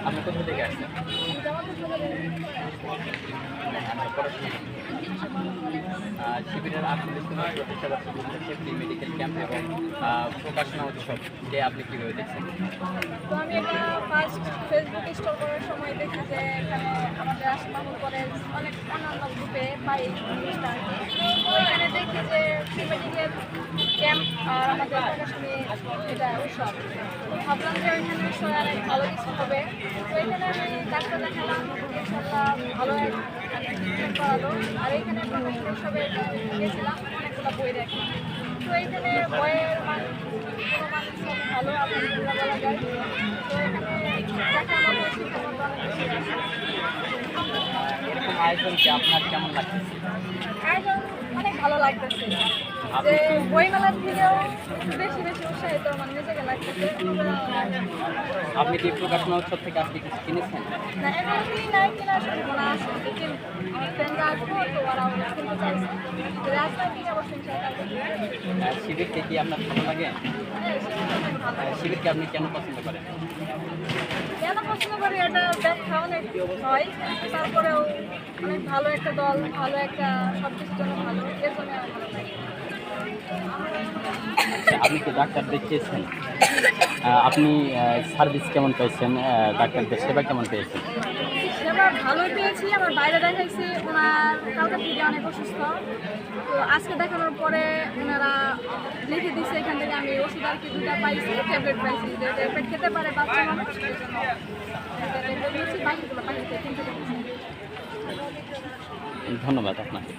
আপনি কোথা থেকে আসছেন? শিবিরের 48তম প্রতিষ্ঠাবার্ষিকী উপলক্ষে ফ্রি মেডিকেল ক্যাম্প এবং প্রকাশনা উৎসব যে আপনি কীভাবে দেখছেন? তো আমি এটা ফার্স্ট ফেসবুক স্টল করার সময় দেখি যে এখানে আমাদের আশপাশের কলেজ অনেক অন্যান্য গ্রুপে পাই জিনিসটা আর কি। তো এখানে দেখি যে ফ্রি মেডিকেল ক্যাম্প আর আমাদের প্রকাশনী এটা উৎসব। তো ভাবলাম যে ওইখানে নিশ্চয়ই অনেক ভালো কিছু হবে। তো এখানে আমি ডাক্তার দেখালাম, ইনশাল্লাহ ভালো ট্রিটমেন্ট করালো। আর এখানে প্রকাশনী উৎসবে গেছিলাম, অনেকগুলো বই দেখি। তো এখানে বইয়ের মান সব ভালো, আলহামদুলিল্লাহ বলা যায়। তো এখানে দেখার মতো শিক্ষার মতো অনেক কিছু আছে। এরকম আয়োজনকে আপনার কেমন লাগতেছে? আয়োজন অনেক ভালো লাগতেছে, যে বইমেলার থেকেও বেশি বেশি উৎসাহিত আমার নিজেকে লাগতেছে। আপনি কি প্রকাশনা উৎসব থেকে আজকে কিছু কিনেছেন? না, এখন কিনি নাই, কেনার সম্ভাবনা আছে। কিন্তু আমার ফ্রেন্ডরা আসবো, তো ওরা কিনতে চাইছে। তো রাস্তায় কিনে অবশ্যই ইনশাআল্লাহ। শিবিরকে কি আপনার ভালো লাগে? হ্যাঁ, সেটা অনেক ভালো। শিবিরকে আপনি কেন পছন্দ করেন? কেন পছন্দ করি, এটা ব্যাখ্যা অনেক হয়। তারপরেও অনেক ভালো একটা দল, ভালো একটা সব কিছুর জন্য ভালো, এর জন্য আমার ভালো লাগে। আপনি কি ডাক্তার দেখিয়েছেন? আপনি সার্ভিস কেমন পেয়েছেন? ডাক্তারদের সেবা কেমন পেয়েছেন? সেবা ভালোই পেয়েছি। আমার বাইরে দেখাইছি, ওনার কালকে থেকে অনেক অসুস্থ। তো আজকে দেখানোর পরে ওনারা লিখে দিচ্ছে এখান থেকে আমি ওষুধ আর কি 2টা পাইছি, ট্যাবলেট পাইছি। যে ট্যাবলেট খেতে পারে বাচ্চা মানুষ, এই জন্য ট্যাবলেট দিয়েছি, বাকিগুলো পাইছি 3 থেকে। ধন্যবাদ আপনাকে।